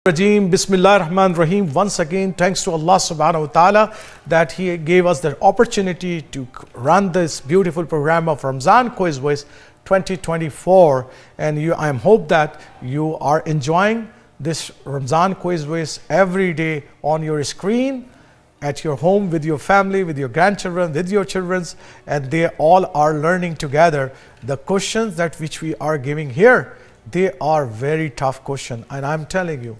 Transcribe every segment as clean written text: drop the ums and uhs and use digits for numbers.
Rajim, Bismillah Rahman Rahim. Once again, thanks to Allah Subhanahu Wa Ta'ala that He gave us the opportunity to run this beautiful program of Ramzan Quiz Voice 2024. And I hope that you are enjoying this Ramzan Quiz Voice every day on your screen, at your home, with your family, with your grandchildren, with your children, and they all are learning together. The questions that which we are giving here, they are very tough questions, and I'm telling you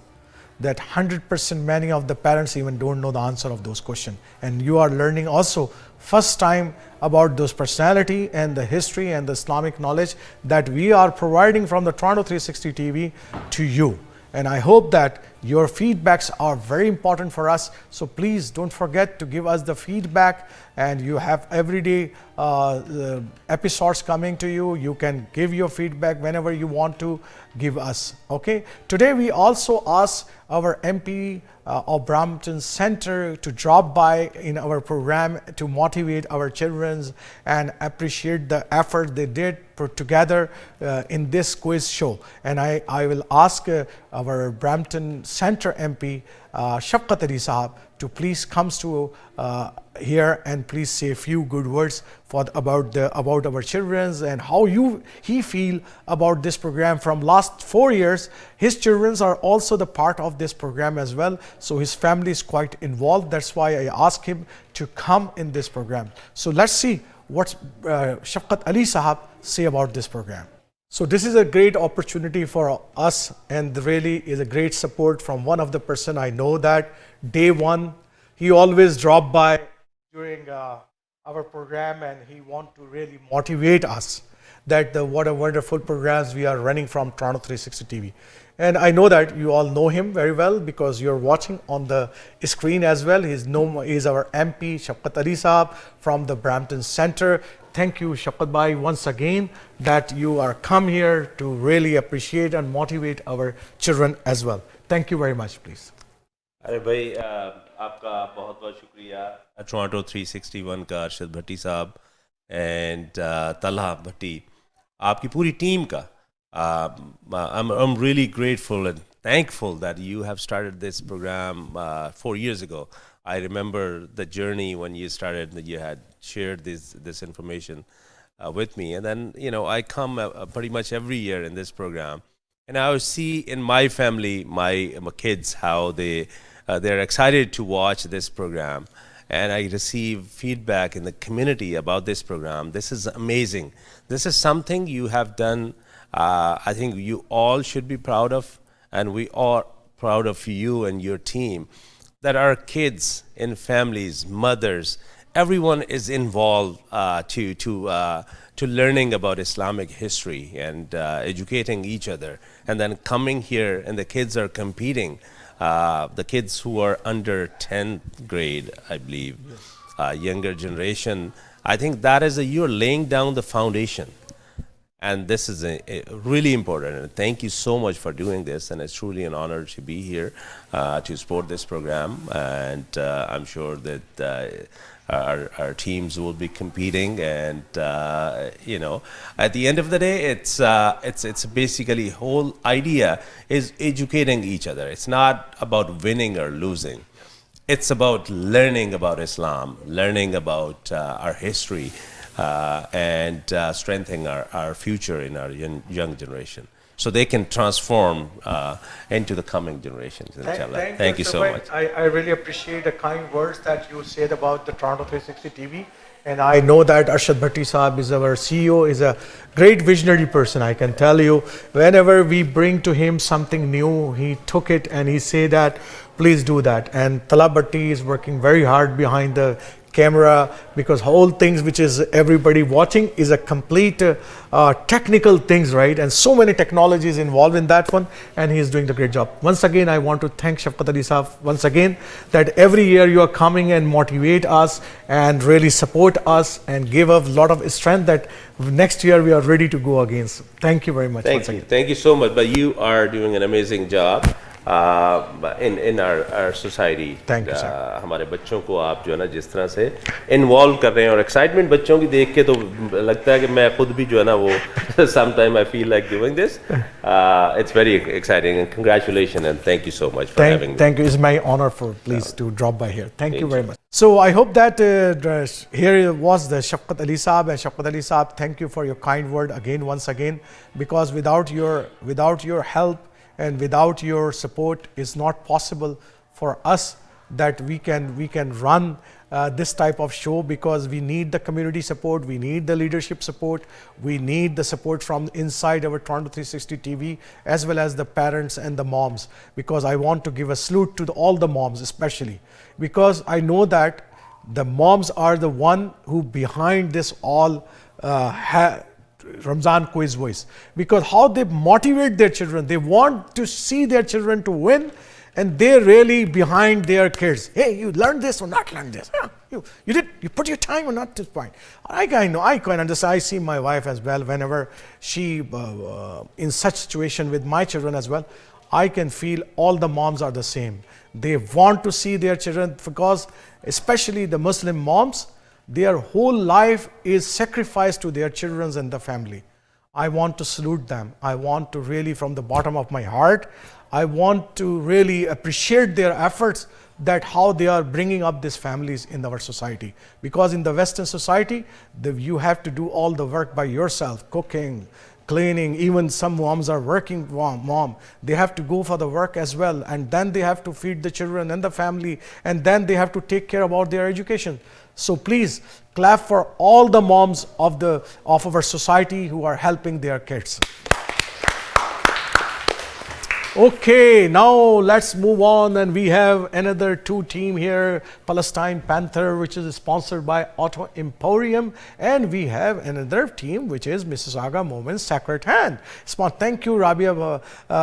that 100% many of the parents even don't know the answer of those questions, and you are learning also first time about those personality and the history and the Islamic knowledge that we are providing from the Toronto 360 TV to you. And I hope that your feedbacks are very important for us. So please don't forget to give us the feedback, and you have everyday episodes coming to you. You can give your feedback whenever you want to give us. Okay. Today we also ask our MP of Brampton Center to drop by in our program to motivate our children and appreciate the effort they did put together in this quiz show. And I will ask our Brampton Center MP Shafqat Ali Sahab to please comes to here and please say a few good words about our children and how he feel about this program from last 4 years. His children are also the part of this program as well, so his family is quite involved. That's why I asked him to come in this program. So let's see what Shafqat Ali Sahab say about this program. So this is a great opportunity for us, and really is a great support from one of the person I know that day one he always drop by during our program, and he want to really motivate us that what a wonderful programs we are running from Toronto 360 TV. And I know that you all know him very well because you're watching on the screen as well. He's our MP Shafqat Ali Sahab from the Brampton Center. Thank you, Shafqat Bhai, once again that you are come here to really appreciate and motivate our children as well. Thank you very much, please. अरे भाई आपका बहुत बहुत शुक्रिया Toronto 361 का अरशद भट्टी साहब and Talha भट्टी आपकी पूरी टीम का I'm really grateful and thankful that you have started this program 4 years ago. I remember the journey when you started, that you had shared this information with me, and then I come pretty much every year in this program, and I see in my family, my kids, how they're excited to watch this program, and I receive feedback in the community about this program. This is amazing. This is something you have done. I think you all should be proud of, and we are proud of you and your team, that our kids and families, mothers, everyone is involved to learning about Islamic history and educating each other, and then coming here, and the kids are competing. The kids who are under 10th grade, I believe, younger generation, I think that is you're laying down the foundation. And this is really important. And thank you so much for doing this. And it's truly an honor to be here to support this program. And I'm sure that our teams will be competing. And at the end of the day, it's basically whole idea is educating each other. It's not about winning or losing. It's about learning about Islam, learning about our history. And strengthening our future in our young generation, so they can transform into the coming generations. Thank you so much. I really appreciate the kind words that you said about the Toronto 360 TV. And I know that Arshad Bhatti Sahab is our CEO, is a great visionary person. I can tell you, whenever we bring to him something new, he took it and he said that, please do that. And Tala Bhatti is working very hard behind the camera, because whole things which is everybody watching is a complete technical things, right? And so many technologies involved in that one, and he is doing the great job. Once again, I want to thank Shafqat Ali Sahab once again that every year you are coming and motivate us and really support us and give us a lot of strength that next year we are ready to go again. So thank you very much. Thank you so much. But you are doing an amazing job. in our society. Thank you, sir. हमारे बच्चों को आप जो है ना जिस तरह से इन्वॉल्व कर रहे हैं और एक्साइटमेंट बच्चों की देख के तो लगता है कि मैं खुद भी जो है ना वो sometime I feel like doing this. It's very exciting and congratulations and thank you so much for having me. Thank you. It's my honor for please to drop by here. Thank you very much. So I hope that here was the Shafqat Ali Saab, and Shafqat Ali Saab, thank you for your kind word again, once again, because without your help and without your support, it's not possible for us that we can run this type of show, because we need the community support, we need the leadership support, we need the support from inside our Toronto 360 TV, as well as the parents and the moms, because I want to give a salute to all the moms, especially because I know that the moms are the one who behind this all Ramzan Quiz Voice, because how they motivate their children, they want to see their children to win, and they're really behind their kids. Hey, you learned this or not learned this? You put your time or not this point? I know, I can understand. I see my wife as well. Whenever she in such situation with my children as well, I can feel all the moms are the same. They want to see their children, because especially the Muslim moms, their whole life is sacrificed to their children and the family. I want to salute them. I want to really, from the bottom of my heart, I want to really appreciate their efforts, that how they are bringing up these families in our society. Because in the Western society, you have to do all the work by yourself, cooking, cleaning. Even some moms are working mom. They have to go for the work as well, and then they have to feed the children and the family, and then they have to take care about their education. So please clap for all the moms of our society who are helping their kids. Okay, now let's move on, and we have another two team here, Palestine Panther, which is sponsored by Auto Emporium, and we have another team which is Mississauga Momins Sacred Hand. Thank you, Rabia,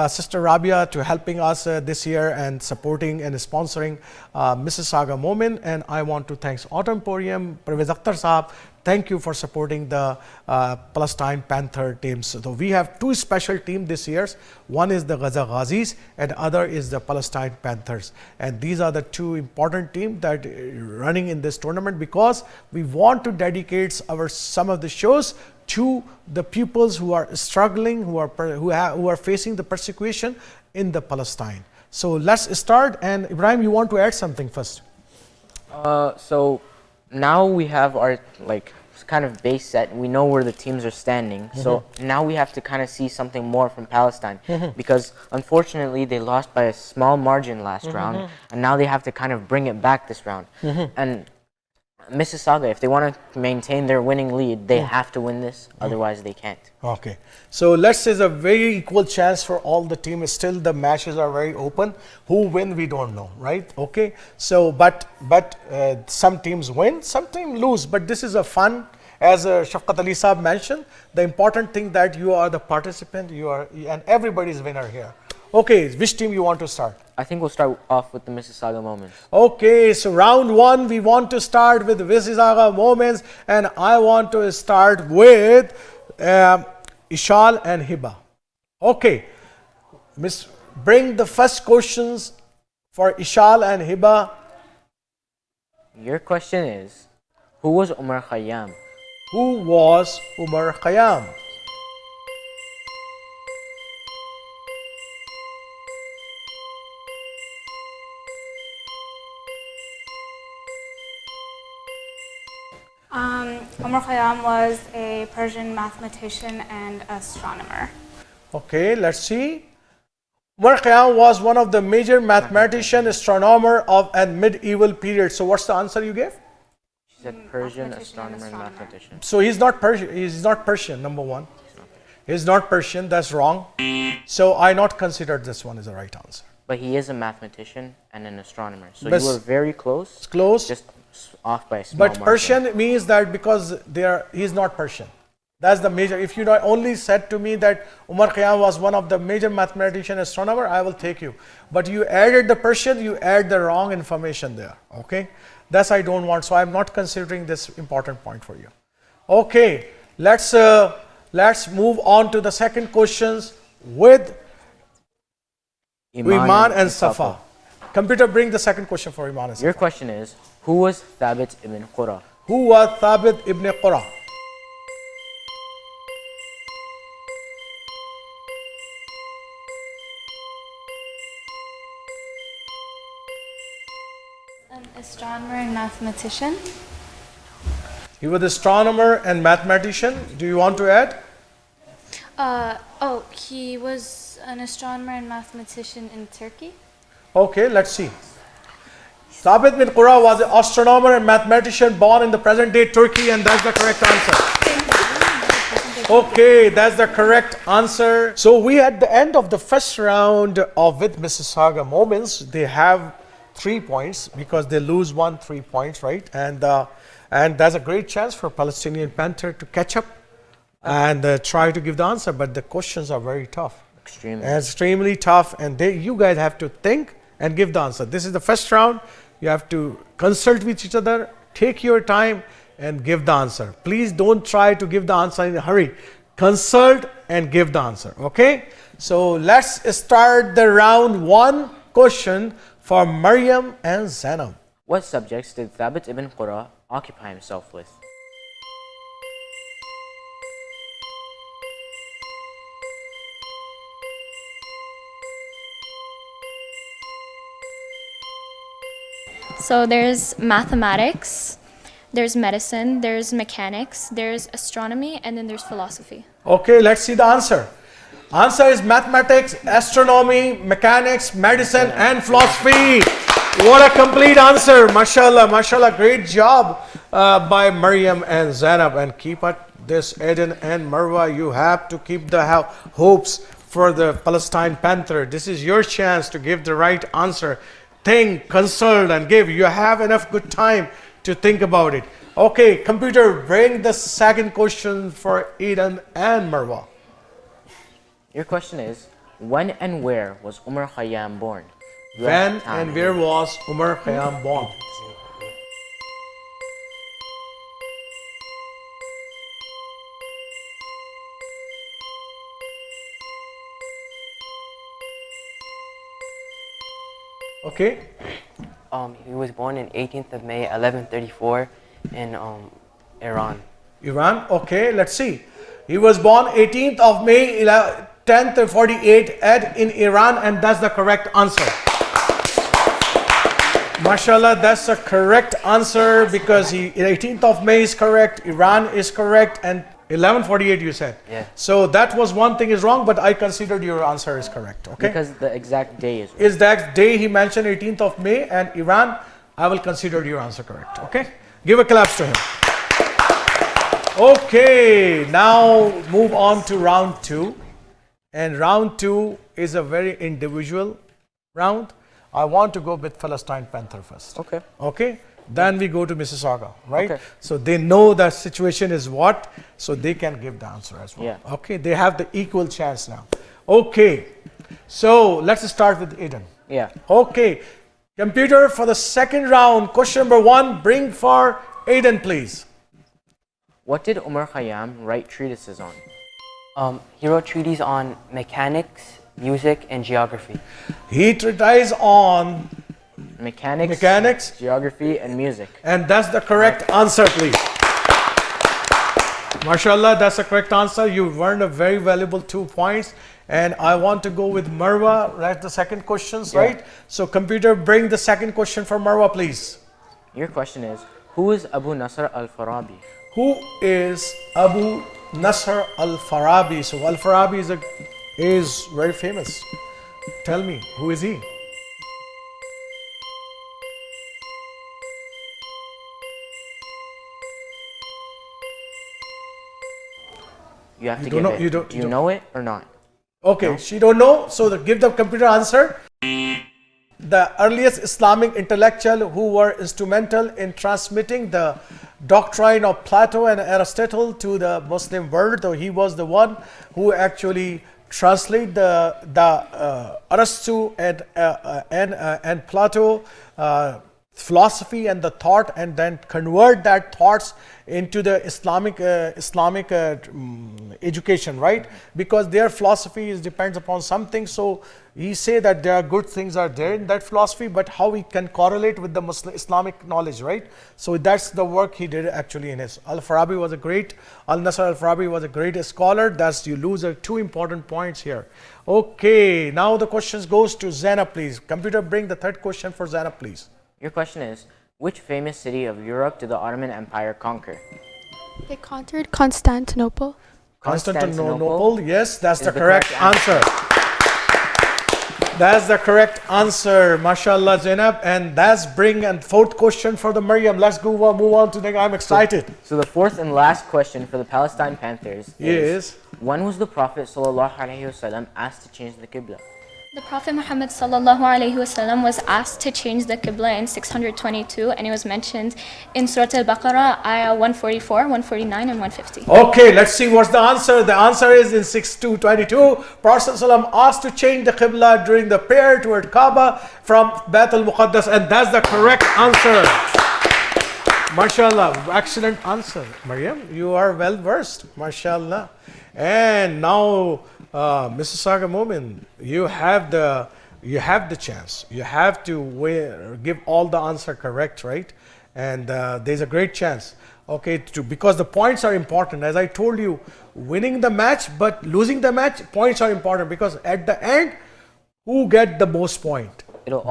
Sister Rabia, to helping us this year and supporting and sponsoring Mississauga Momin. And I want to thank Auto Emporium, Parvez Akhtar Saab. Thank you for supporting the Palestine Panther teams. So we have two special teams this year. One is the Gaza Ghazis and other is the Palestine Panthers. And these are the two important teams that are running in this tournament, because we want to dedicate some of the shows to the pupils who are struggling, who are facing the persecution in the Palestine. So let's start. And Ibrahim, you want to add something first? So now we have our kind of base set. We know where the teams are standing. So now we have to kind of see something more from Palestine, because unfortunately they lost by a small margin last round, and now they have to kind of bring it back this round. And Mississauga, if they want to maintain their winning lead, they have to win this, otherwise they can't. Okay, so let's say it's a very equal chance for all the teams. Still the matches are very open. Who win, we don't know, right? Okay, so but some teams win, some teams lose, but this is a fun. As Shafqat Ali Saab mentioned, the important thing that you are the participant, and everybody's winner here. Okay, which team you want to start? I think we'll start off with the Mississauga Momins. Okay, so round one, we want to start with the Mississauga Momins, and I want to start with Ishal and Hiba. Okay, bring the first questions for Ishal and Hiba. Your question is, who was Umar Khayyam? Who was Umar Khayyam? Umar Khayyam was a Persian mathematician and astronomer. Okay, let's see. Umar Khayyam was one of the major mathematician, astronomer of a medieval period. So what's the answer you gave? She said Persian astronomer and mathematician. So he's not Persian. He's not Persian. Number one, he's not Persian. That's wrong. So I not considered this one as the right answer. But he is a mathematician and an astronomer. So you were very close. It's close. Just off by a small But margin. Persian means that because he's not Persian. That's the major. If you only said to me that Umar Khayyam was one of the major mathematician astronomer, I will take you. But you added the Persian, you add the wrong information there. Okay, that's I don't want. So I'm not considering this important point for you. Okay, let's move on to the second questions with Iman and Safa. Computer, bring the second question for Iman and Safa. Your question is, who was Thabit ibn Qura? Who was Thabit ibn Qura? An astronomer and mathematician. He was an astronomer and mathematician. Do you want to add? He was an astronomer and mathematician in Turkey. Okay, let's see. Thabit bin Qura was an astronomer and mathematician born in the present day Turkey, and that's the correct answer. Okay, that's the correct answer. So we at the end of the first round of with Mississauga Momins, they have 3 points because they lose 3 points, right? And that's a great chance for Palestinian Panther to catch up and try to give the answer. But the questions are very tough. Extremely tough, and you guys have to think and give the answer. This is the first round. You have to consult with each other, take your time and give the answer. Please don't try to give the answer in a hurry. Consult and give the answer, okay? So let's start the round 1 question for Maryam and Zainab. What subjects did Thabit ibn Qura occupy himself with? So there's mathematics, there's medicine, there's mechanics, there's astronomy, and then there's philosophy. Okay, let's see the answer. Answer is mathematics, astronomy, mechanics, medicine, and philosophy. What a complete answer. Mashallah, mashallah. Great job by Maryam and Zainab. And keep at this, Eden and Marwa. You have to keep the hopes for the Palestine Panther. This is your chance to give the right answer. Think, consult, and give. You have enough good time to think about it. Okay, computer, bring the second question for Eden and Marwa. Your question is, when and where was Umar Khayyam born? When and where was Umar Khayyam born? Okay. He was born on 18th of May, 1134 in Iran. Iran, okay, let's see. He was born 18th of May, 1048 in Iran, and that's the correct answer. Mashallah, that's the correct answer because 18th of May is correct, Iran is correct, and 1148 you said. Yeah. So that was one thing is wrong, but I considered your answer is correct. Okay. Because the exact day is wrong. Is that day he mentioned 18th of May and Iran, I will consider your answer correct. Okay. Give a clap to him. Okay. Now move on to round 2. And round 2 is a very individual round. I want to go with Palestine Panther first. Okay. Okay. Then we go to Mississauga, right? Okay. So they know the situation is what, so they can give the answer as well. Yeah. Okay, they have the equal chance now. Okay, so let's start with Eden. Yeah. Okay, computer, for the second round, question number 1, bring for Eden, please. What did Umar Khayyam write treatises on? He wrote treatises on mechanics, music, and geography. He treatise on Mechanics, geography, and music. And that's the correct answer, please. Mashallah, that's the correct answer. You earned a very valuable 2 points. And I want to go with Marwa, right? The second questions, right? So computer, bring the second question for Marwa, please. Your question is, who is Abu Nasr al-Farabi? Who is Abu Nasr al-Farabi? So al-Farabi is very famous. Tell me, who is he? You have to give it. Do you know it or not? Okay, No? she don't know. So give the computer answer. The earliest Islamic intellectual who were instrumental in transmitting the doctrine of Plato and Aristotle to the Muslim world. So he was the one who actually translate the Aristotle and Plato philosophy and the thought, and then convert that thoughts into the Islamic education, right? Because their philosophy depends upon something. So he say that there are good things are there in that philosophy, but how we can correlate with the Muslim Islamic knowledge, right? So that's the work he did actually in his. Al-Farabi was a great, Al-Nasr al-Farabi was a great scholar. That's, you lose two important points here. Okay, now the questions goes to Zainab, please. Computer, bring the third question for Zainab, please. Your question is, which famous city of Europe did the Ottoman Empire conquer? They conquered Constantinople. Constantinople, yes, that's the correct answer. That's the correct answer, mashallah, Zainab. And that's bring and fourth question for the Maryam. Let's go move on to the, I'm excited. So the fourth and last question for the Palestine Panthers is, when was the Prophet ﷺ asked to change the Qibla? The Prophet Muhammad sallallahu alaihi wasallam was asked to change the Qibla in 622, and it was mentioned in Surah Al-Baqarah, ayah 144, 149, and 150. Okay, let's see what's the answer. The answer is in 6222. Prophet ﷺ asked to change the Qibla during the prayer toward Kaaba from Bayt al-Muqaddas, and that's the correct answer. MashaAllah, excellent answer. Maryam, you are well versed. MashaAllah. And now, Mississauga Momins, you have the chance. You have to give all the answer correct, right? And there's a great chance. Okay, because the points are important. As I told you, winning the match but losing the match, points are important, because at the end, who get the most point?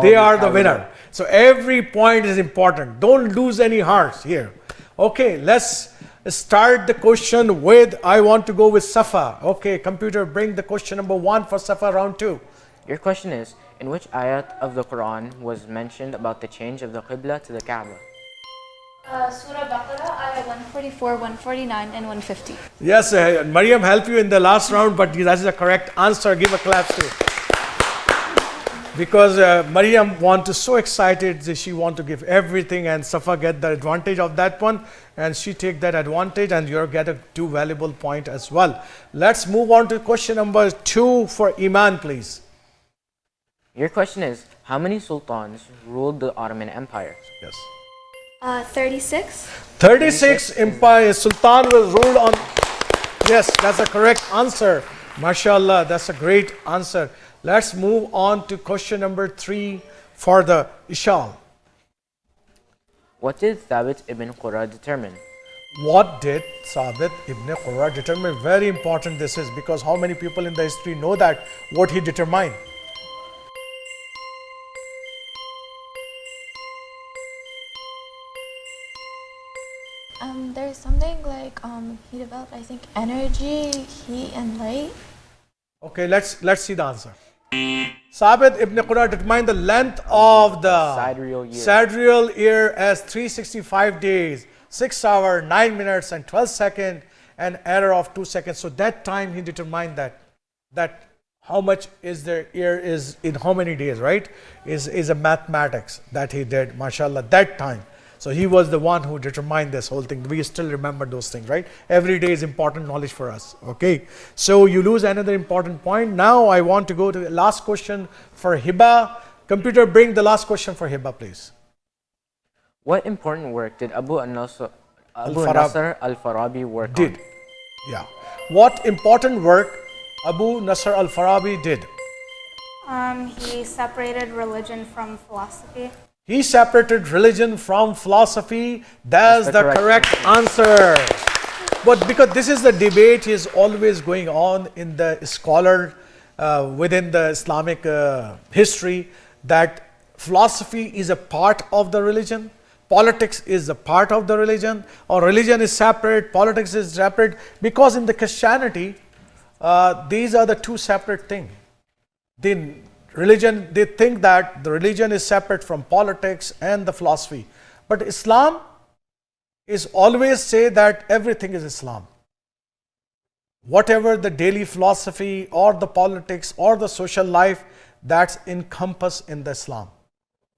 They are the winner. So every point is important. Don't lose any hearts here. Okay, let's start the question with, I want to go with Safa. Okay, computer, bring the question number 1 for Safa round 2. Your question is, in which ayat of the Quran was mentioned about the change of the Qibla to the Kaaba? Surah Baqarah, ayah 144, 149, and 150. Yes, Maryam helped you in the last round, but that is the correct answer. Give a clap to. Because Maryam is so excited that she wants to give everything, and Safa get the advantage of that one, and she take that advantage, and you get a 2 valuable point as well. Let's move on to question number 2 for Iman, please. Your question is, how many sultans ruled the Ottoman Empire? Yes. 36. 36 empire sultan was ruled on. Yes, that's a correct answer. MashaAllah, that's a great answer. Let's move on to question number 3 for the Ishal. What did Thabit ibn Qurra determine? What did Thabit ibn Qurra determine? Very important this is, because how many people in the history know that, what he determined? There's something like he developed, I think, energy, heat, and light. Okay, let's see the answer. Thabit ibn Qurra determined the length of the sidereal year as 365 days, 6 hours, 9 minutes, and 12 seconds, an error of 2 seconds. So that time he determined that how much is the year is in how many days, right? Is a mathematics that he did, mashallah, that time. So he was the one who determined this whole thing. We still remember those things, right? Every day is important knowledge for us. Okay. So you lose another important point. Now I want to go to the last question for Hiba. Computer, bring the last question for Hiba, please. What important work did Abu Nasr al-Farabi work on? Yeah. What important work Abu Nasr al-Farabi did? He separated religion from philosophy. He separated religion from philosophy. That's the correct answer. But because this is the debate is always going on in the scholar within the Islamic history, that philosophy is a part of the religion, politics is a part of the religion, or religion is separate, politics is separate. Because in the Christianity, these are the two separate things. Religion, they think that the religion is separate from politics and the philosophy. But Islam is always say that everything is Islam. Whatever the daily philosophy or the politics or the social life, that's encompassed in the Islam.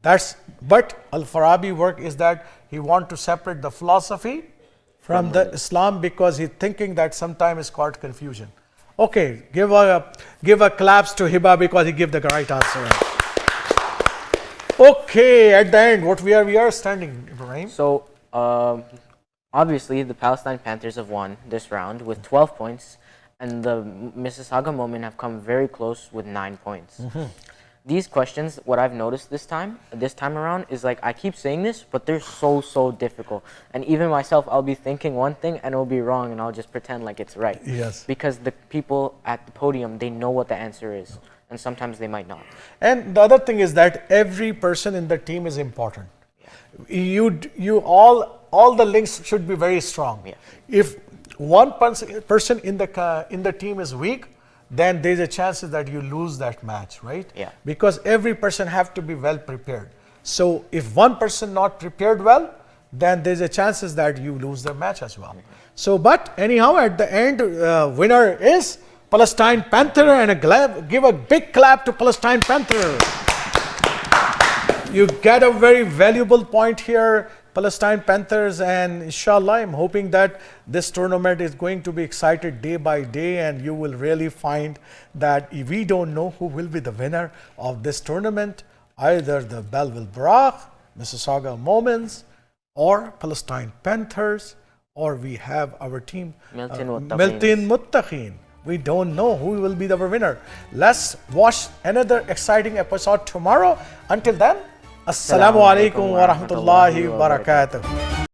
But Al-Farabi work is that he want to separate the philosophy from the Islam, because he's thinking that sometimes it's called confusion. Okay, give a claps to Hiba because he gave the right answer. Okay, at the end, what we are standing, Ibrahim? So, obviously, the Palestine Panthers have won this round with 12 points, and the Mississauga Momins have come very close with 9 points. These questions, what I've noticed this time around, is like I keep saying this, but they're so difficult. And even myself, I'll be thinking one thing and it'll be wrong, and I'll just pretend like it's right. Yes. Because the people at the podium, they know what the answer is, and sometimes they might not. And the other thing is that every person in the team is important. You all the links should be very strong. Yeah. If one person in the team is weak, then there's a chance that you lose that match, right? Yeah. Because every person have to be well prepared. So if one person not prepared well, then there's a chances that you lose the match as well. So, but anyhow, at the end, winner is Palestine Panther, and give a big clap to Palestine Panther. You get a very valuable point here, Palestine Panthers, and inshallah, I'm hoping that this tournament is going to be excited day by day, and you will really find that we don't know who will be the winner of this tournament, either the Belleville Barragh, Mississauga Momins, or Palestine Panthers, or we have our team, Milton Muttaqeen. We don't know who will be the winner. Let's watch another exciting episode tomorrow. Until then, Assalamu alaikum wa rahmatullahi wa barakatuh.